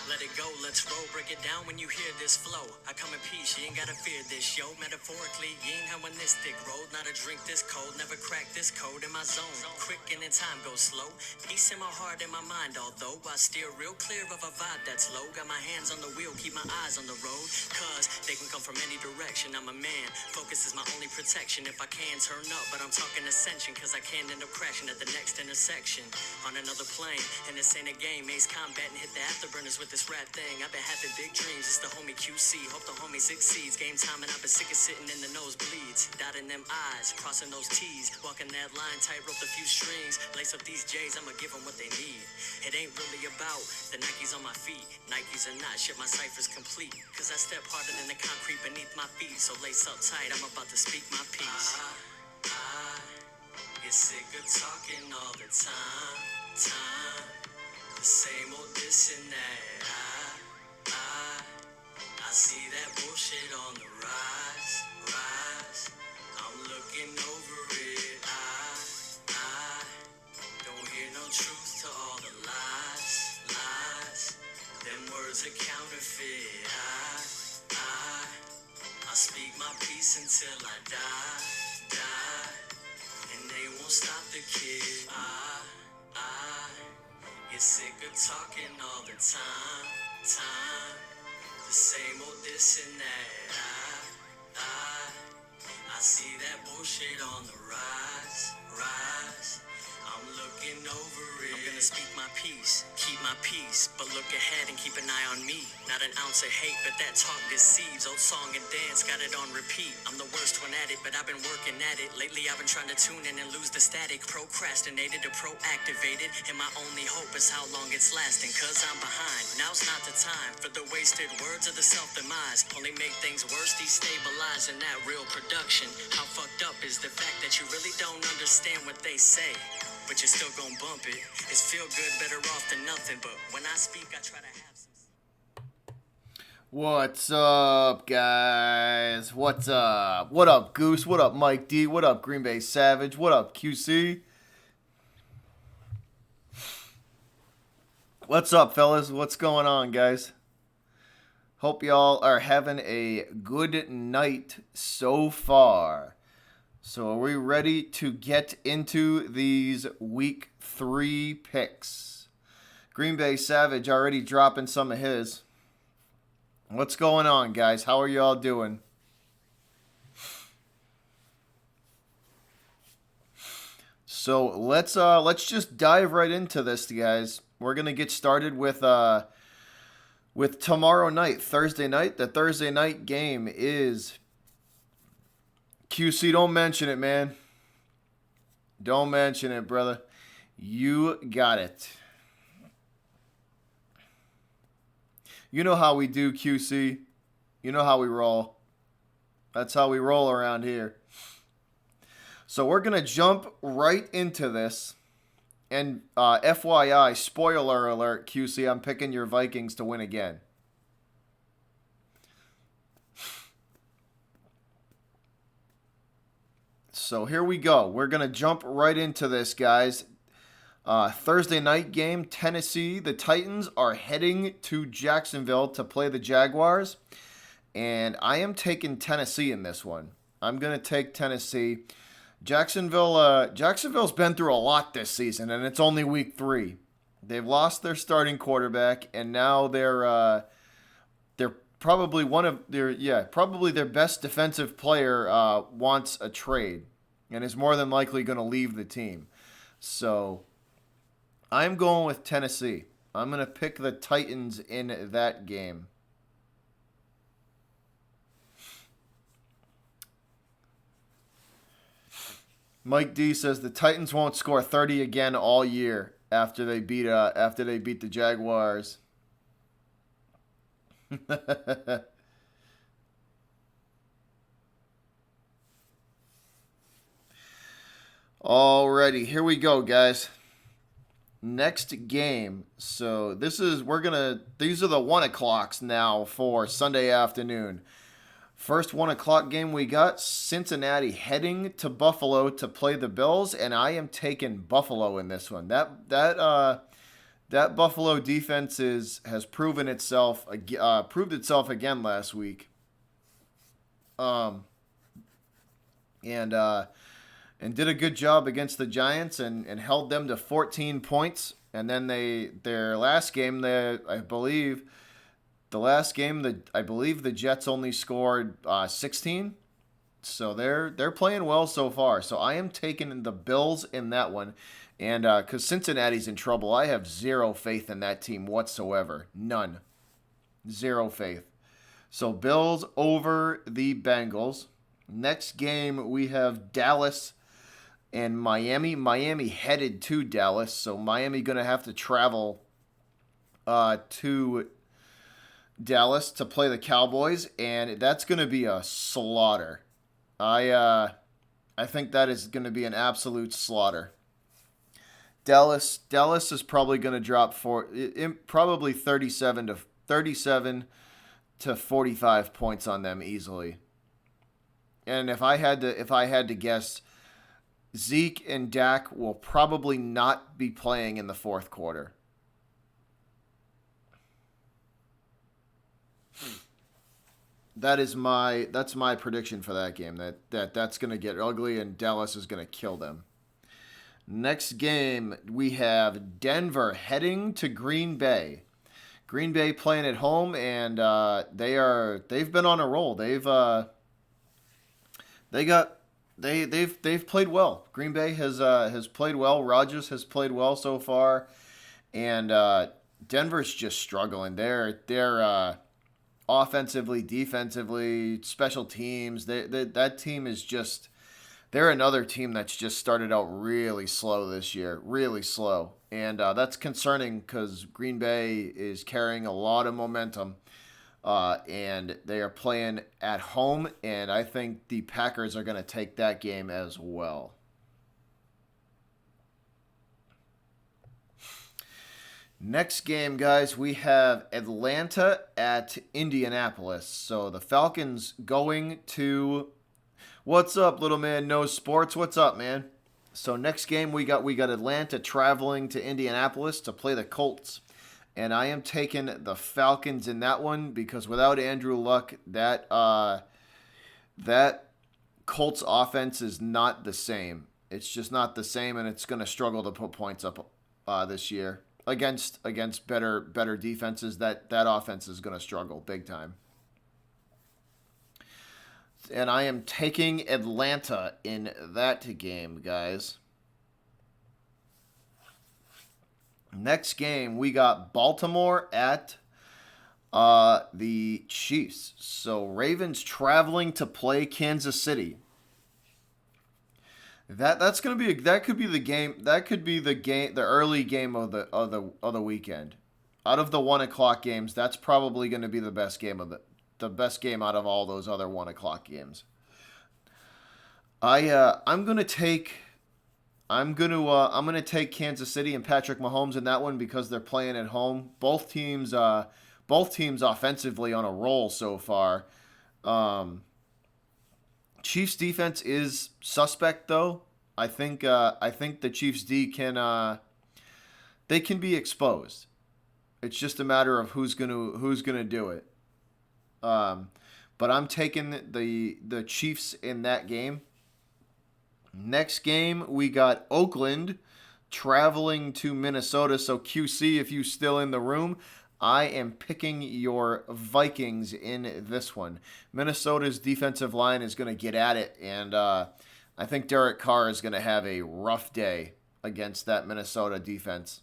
Let it go, let's roll, break it down when you hear this flow. I come in peace, you ain't gotta fear this, yo. Metaphorically, you ain't how when this stick rolled. Not a drink this cold, never crack this code in my zone. Quick and then time goes slow. Peace in my heart and my mind, although I steer real clear of a vibe that's low. Got my hands on the wheel, keep my eyes on the road. Cause they can come from any direction, I'm a man. Focus is my only protection. If I can turn up, but I'm talking ascension. Cause I can't end up crashing at the next intersection. On another plane, and this ain't a game. Ace combat and hit the afterburners with this rap thing. I've been having big dreams, it's the homie QC. Hope the homie succeeds. Game time and I've been sick of sitting in the nosebleeds. Dotting them I's, crossing those T's. Walking that line, tightrope a few strings. Lace up these J's, I'ma give them what they need. It ain't really about the Nikes on my feet. Nikes or not, shit, my cipher's complete. Cause I step harder than the concrete beneath my feet. So lace up tight, I'm about to speak my piece. I get sick of talking all the time. The same old this and that. I see that bullshit on the rise. I'm looking over it. I don't hear no truth to all the lies. Them words are counterfeit. I speak my peace until I die. And they won't stop the kid. I get sick of talking all the time. The same old this and that. I see that bullshit on the rise. I'm looking over it. I'm gonna speak my peace, keep my peace, but look ahead and keep an eye on me. Not an ounce of hate, but that talk deceives. Old song and dance, got it on repeat. I'm the worst one at it, but I've been working at it. Lately I've been trying to tune in and lose the static. Procrastinated to pro-activated, and my only hope is how long it's lasting. Cause I'm behind, now's not the time for the wasted words of the self-demise. Only make things worse, destabilizing that real production. How fucked up is the fact that you really don't understand what they say, but you're still gonna bump it. It's feel good, better off than nothing. But when I speak, I try to have some. What's up, guys? What's up? What up, Goose? What up, Mike D? What up, Green Bay Savage? What up, QC? What's up, fellas? What's going on, guys? Hope y'all are having a good night so far. So are we ready to get into these week 3 picks? Green Bay Savage already dropping some of his. What's going on, guys? How are y'all doing? So let's just dive right into this, guys. We're gonna get started with tomorrow night, Thursday night. The Thursday night game is QC. Don't mention it, man. Don't mention it, brother. You got it. You know how we do, QC. You know how we roll. That's how we roll around here. So we're going to jump right into this. And FYI, spoiler alert, QC, I'm picking your Vikings to win again. So here we go. We're going to jump right into this, guys. Thursday night game, Tennessee. The Titans are heading to Jacksonville to play the Jaguars. And I am taking Tennessee in this one. I'm going to take Tennessee. Jacksonville's been through a lot this season, and it's only week 3. They've lost their starting quarterback, and now they're probably probably their best defensive player wants a trade, and is more than likely going to leave the team. So I'm going with Tennessee. I'm going to pick the Titans in that game. Mike D says the Titans won't score 30 again all year after they beat the Jaguars. Alrighty, here we go, guys. Next game. So these are the 1 o'clocks now for Sunday afternoon. First 1 o'clock game we got, Cincinnati heading to Buffalo to play the Bills, and I am taking Buffalo in this one. That that Buffalo defense has proved itself again last week. Um, and did a good job against the Giants and held them to 14 points. And then their last game, I believe the Jets only scored 16. So they're playing well so far. So I am taking the Bills in that one. And because Cincinnati's in trouble, I have zero faith in that team whatsoever. None. Zero faith. So Bills over the Bengals. Next game, we have Dallas and Miami. Miami headed to Dallas. So Miami going to have to travel to Dallas to play the Cowboys. And that's going to be a slaughter. I think that is going to be an absolute slaughter. Dallas is probably going to drop probably 37 to 45 points on them easily. And if I had to guess, Zeke and Dak will probably not be playing in the fourth quarter. That's my prediction for that game. That's going to get ugly and Dallas is going to kill them. Next game, we have Denver heading to Green Bay. Green Bay playing at home, and they've been on a roll. They've played well. Green Bay has played well. Rodgers has played well so far, and Denver's just struggling. They're offensively, defensively, special teams. That team is just. They're another team that's just started out really slow this year, really slow. And that's concerning because Green Bay is carrying a lot of momentum. And they are playing at home, and I think the Packers are going to take that game as well. Next game, guys, we have Atlanta at Indianapolis. So the Falcons going to... What's up, little man knows sports? What's up, man? So next game we got Atlanta traveling to Indianapolis to play the Colts. And I am taking the Falcons in that one because without Andrew Luck, that Colts offense is not the same. It's just not the same, and it's going to struggle to put points up this year against better defenses. That offense is going to struggle big time. And I am taking Atlanta in that game, guys. Next game, we got Baltimore at the Chiefs. So Ravens traveling to play Kansas City. That could be the early game of the weekend. Out of the 1:00 games, that's probably going to be the best game out of all those other 1:00 games. I'm gonna take Kansas City and Patrick Mahomes in that one because they're playing at home. Both teams offensively on a roll so far. Chiefs defense is suspect though. I think the Chiefs D can be exposed. It's just a matter of who's gonna do it. But I'm taking the Chiefs in that game. Next game, we got Oakland traveling to Minnesota. So QC, if you're still in the room, I am picking your Vikings in this one. Minnesota's defensive line is going to get at it, and I think Derek Carr is going to have a rough day against that Minnesota defense.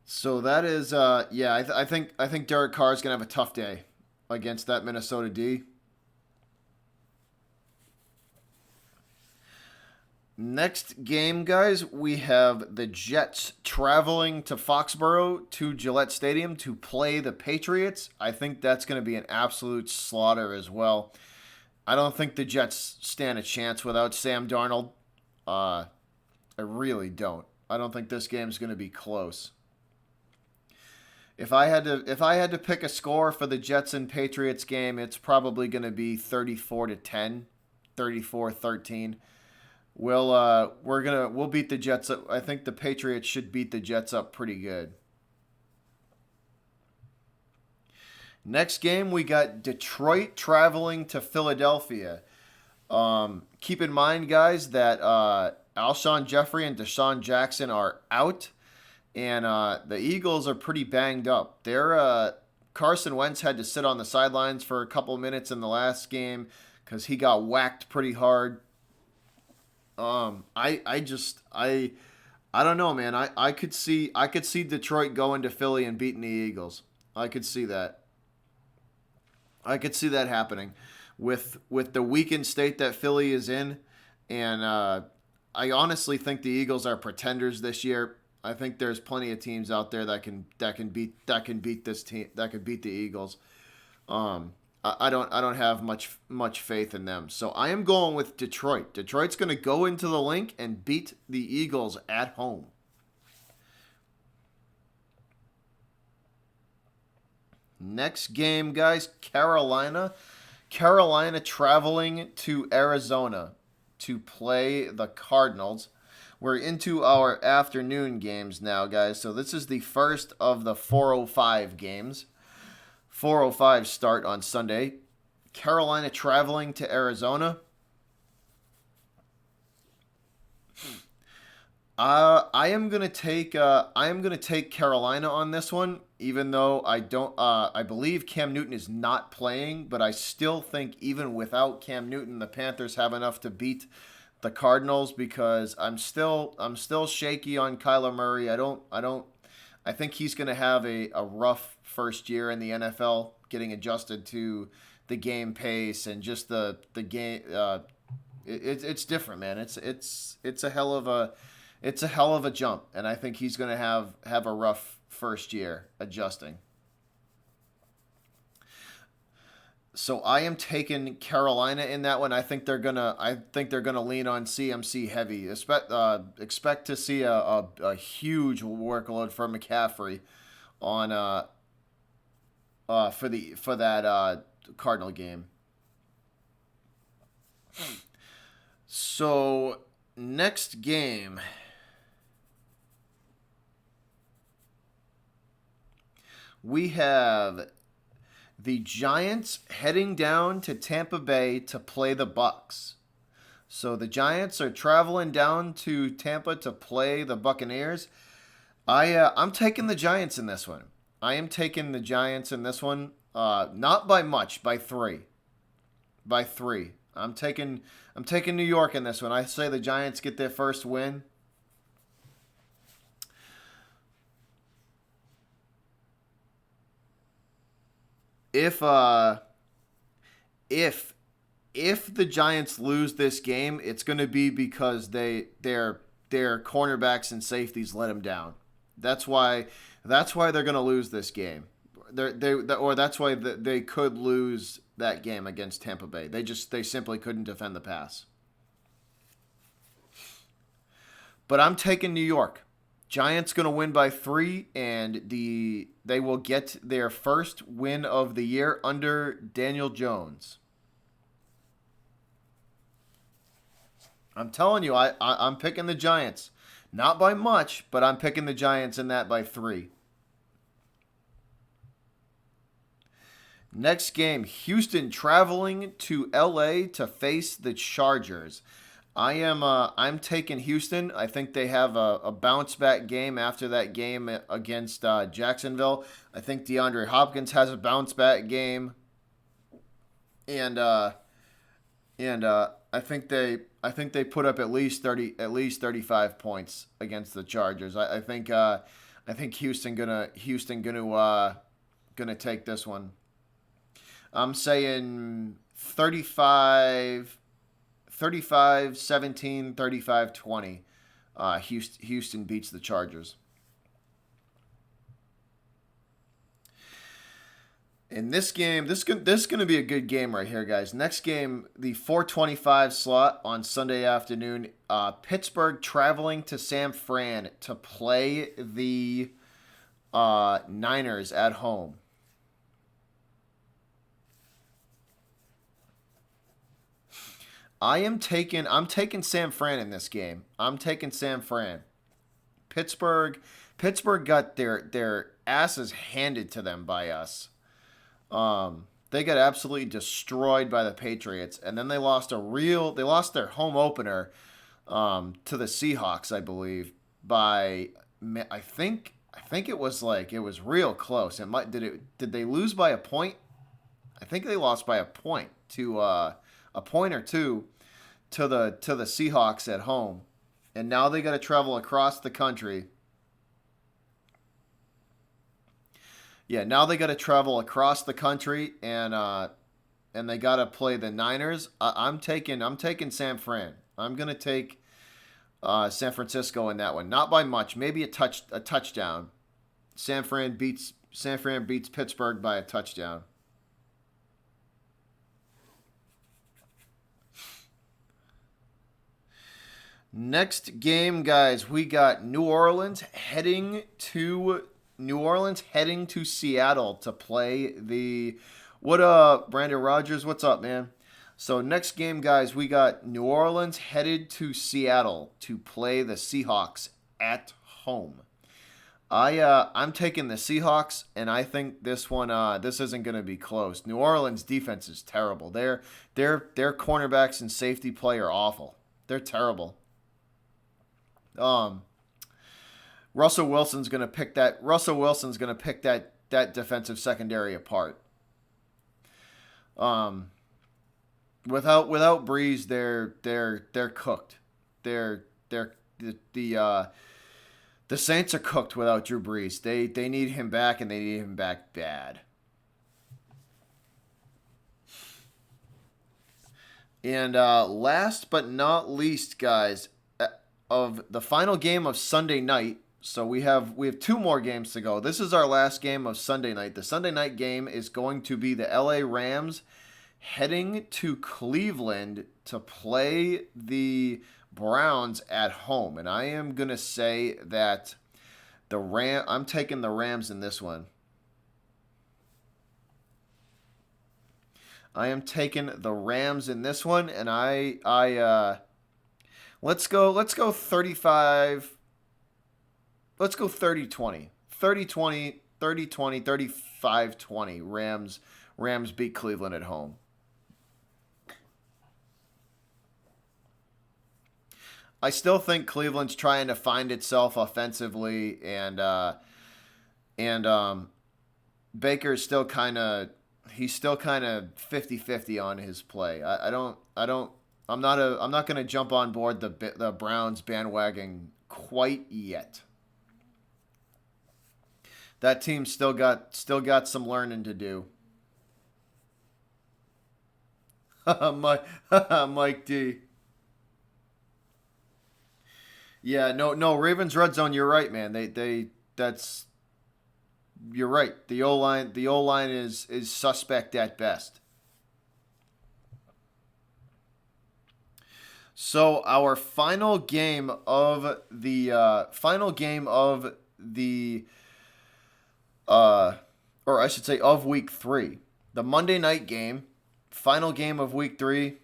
So that is, I think Derek Carr is gonna have a tough day against that Minnesota D. Next game, guys, we have the Jets traveling to Foxborough to Gillette Stadium to play the Patriots. I think that's going to be an absolute slaughter as well. I don't think the Jets stand a chance without Sam Darnold. I really don't. I don't think this game is going to be close. if I had to pick a score for the Jets and Patriots game, it's probably going to be 34-10, 34-13. We'll beat the Jets up. I think the Patriots should beat the Jets up pretty good. Next game, we got Detroit traveling to Philadelphia. Keep in mind, guys, that Alshon Jeffrey and Deshaun Jackson are out, and the Eagles are pretty banged up. Carson Wentz had to sit on the sidelines for a couple minutes in the last game because he got whacked pretty hard. I don't know, man. I could see Detroit going to Philly and beating the Eagles. I could see that. I could see that happening with the weakened state that Philly is in, and I honestly think the Eagles are pretenders this year. I think there's plenty of teams out there that can beat this team, that could beat the Eagles. I don't have much faith in them, so I am going with Detroit. Detroit's going to go into the Link and beat the Eagles at home. Next game, guys, Carolina traveling to Arizona to play the Cardinals. We're into our afternoon games now, guys. So this is the first of the 4:05 games. 4:05 start on Sunday. Carolina traveling to Arizona. I am gonna take Carolina on this one, even though I believe Cam Newton is not playing, but I still think even without Cam Newton, the Panthers have enough to beat the Cardinals because I'm still shaky on Kyler Murray. I think he's gonna have a rough first year in the NFL, getting adjusted to the game pace and just the game. It's different, man. It's a hell of a jump, and I think he's going to have a rough first year adjusting. So I am taking Carolina in that one. I think they're gonna lean on CMC heavy. Expect to see a huge workload for McCaffrey on for that Cardinal game. So next game. We have the Giants heading down to Tampa Bay to play the Bucks. So the Giants are traveling down to Tampa to play the Buccaneers. I'm taking the Giants in this one. I am taking the Giants in this one. Not by much, by 3. By 3. I'm taking New York in this one. I say the Giants get their first win. If the Giants lose this game, it's going to be because their cornerbacks and safeties let them down. That's why they're going to lose this game. That's why they could lose that game against Tampa Bay. They simply couldn't defend the pass. But I'm taking New York. Giants going to win by 3, and they will get their first win of the year under Daniel Jones. I'm telling you, I'm picking the Giants. Not by much, but I'm picking the Giants in that by 3. Next game, Houston traveling to LA to face the Chargers. I'm taking Houston. I think they have a bounce back game after that game against Jacksonville. I think DeAndre Hopkins has a bounce back game, and I think they put up at least 35 points against the Chargers. I think Houston gonna take this one. I'm saying 35-17, 35-20. Houston beats the Chargers. In this game, this is going to be a good game right here, guys. Next game, the 4:25 slot on Sunday afternoon. Pittsburgh traveling to San Fran to play the Niners at home. I'm taking San Fran in this game. I'm taking San Fran. Pittsburgh Pittsburgh got their asses handed to them by us. They got absolutely destroyed by the Patriots, and then they lost their home opener to the Seahawks, I believe, by I think it was real close. Did they lose by a point? I think they lost by a point to a point or two to the Seahawks at home, and now they got to travel across the country. Yeah, now they got to travel across the country, and they got to play the Niners. I'm taking San Fran. I'm gonna take San Francisco in that one, not by much, maybe a touchdown. San Fran beats Pittsburgh by a touchdown. Next game, guys, we got New Orleans heading to Seattle to play the Brandon Rogers, what's up, man? So next game, guys, we got New Orleans headed to Seattle to play the Seahawks at home. I'm taking the Seahawks, and I think this isn't going to be close. New Orleans defense is terrible. Their cornerbacks and safety play are awful. They're terrible. Um, Russell Wilson's gonna pick that defensive secondary apart. Um, without Breeze, they're cooked. They're the Saints are cooked without Drew Brees. They need him back, and they need him back bad. And last but not least, guys, of the final game of Sunday night. So we have two more games to go. This is our last game of Sunday night. The Sunday night game is going to be the LA Rams heading to Cleveland to play the Browns at home. And I am going to say that I'm taking the Rams in this one. I am taking the Rams in this one, and let's go 35. Let's go 30-20. 30-20, 30-20, 35-20. Rams beat Cleveland at home. I still think Cleveland's trying to find itself offensively, and Baker's still kind of 50-50 on his play. I'm not going to jump on board the Browns bandwagon quite yet. That team still got some learning to do. Mike D. Yeah, no, Ravens red zone. You're right, man. You're right. The O line is suspect at best. So our final game of the or I should say of week 3, the Monday night game, final game of week 3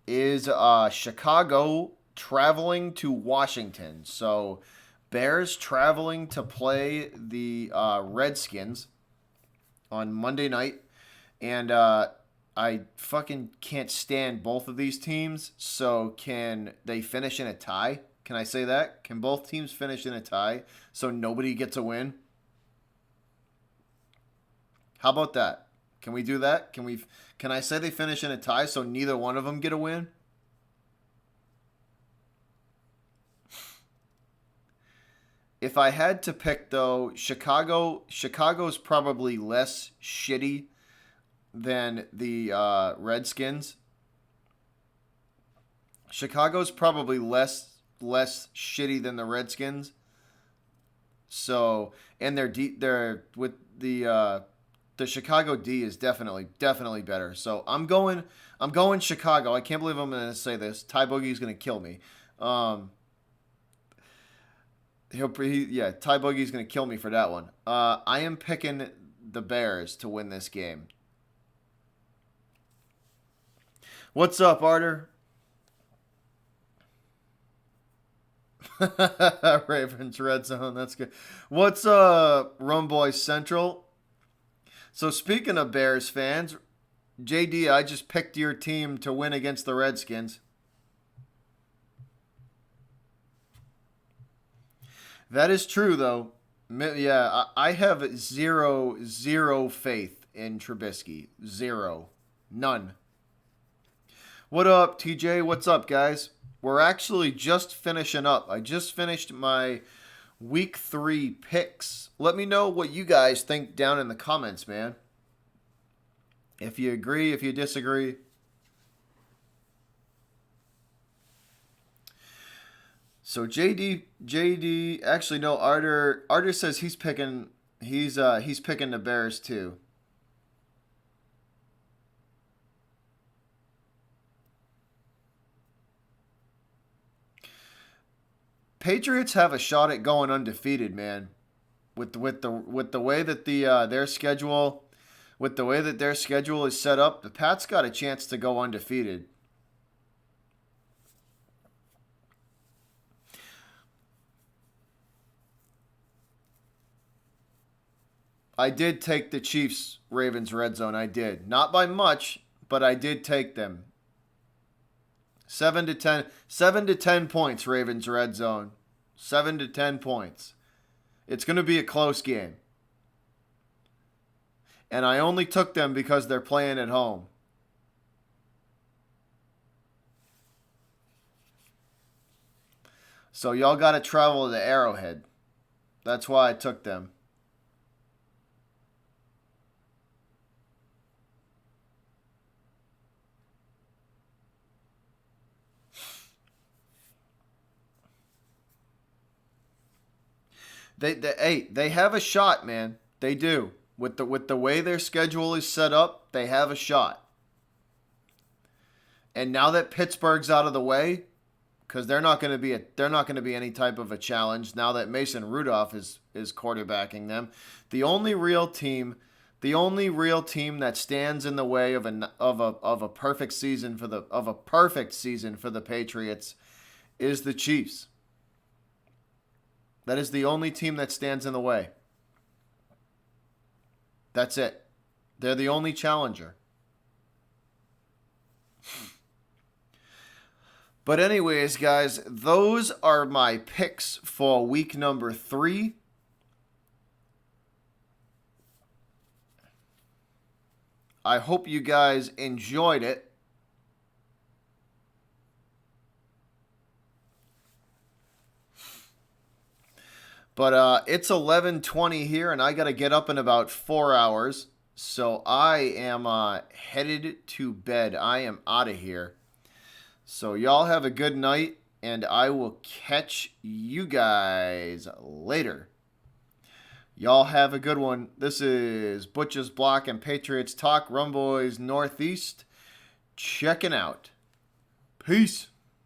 is Chicago traveling to Washington. So Bears traveling to play the Redskins on Monday night, and I fucking can't stand both of these teams. So can they finish in a tie? Can I say that? Can both teams finish in a tie so nobody gets a win? How about that? Can we do that? Can I say they finish in a tie so neither one of them get a win? If I had to pick, though, Chicago's probably less shitty than the Redskins. Chicago's probably less shitty than the Redskins. So, and they're with the Chicago D is definitely better. So I'm going Chicago. I can't believe I'm going to say this. Ty Boogie's going to kill me. I'm going Chicago. I can't believe I'm going to say this. Ty Boogie's going to kill me. I'm going Chicago. I can't believe I'm going to say this. Ty Boogie's going to kill me. I'm going Chicago. I can't believe I'm going to say this. Ty Boogie's going to kill me. Ty Boogie's gonna kill me for that one. I am picking the Bears to win this game. What's up, Arter? Ravens Red Zone. That's good. What's Rum Boys Central? So speaking of Bears fans, JD, I just picked your team to win against the Redskins. That is true, though. Yeah, I have zero faith in Trubisky. Zero. None. What up, TJ? What's up, guys? We're actually just finishing up. I just finished my week 3 picks. Let me know what you guys think down in the comments, man. If you agree, if you disagree. So JD, actually no, Arter says he's picking the Bears too. Patriots have a shot at going undefeated, man. With the way that their schedule is set up, the Pats got a chance to go undefeated. I did take the Chiefs Ravens Red Zone. I did. Not by much, but I did take them. 7 to 10 points Ravens Red Zone. 7 to 10 points. It's going to be a close game. And I only took them because they're playing at home. So y'all got to travel to Arrowhead. That's why I took them. They have a shot, man. They do. With the way their schedule is set up, they have a shot. And now that Pittsburgh's out of the way, because they're not going to be any type of a challenge now that Mason Rudolph is quarterbacking them. The only real team that stands in the way of a perfect season for the Patriots is the Chiefs. That is the only team that stands in the way. That's it. They're the only challenger. But anyways, guys, those are my picks for week number 3. I hope you guys enjoyed it. But it's 11:20 here, and I got to get up in about 4 hours. So I am headed to bed. I am out of here. So y'all have a good night, and I will catch you guys later. Y'all have a good one. This is Butch's Block and Patriots Talk, Rumboys Northeast, checking out. Peace.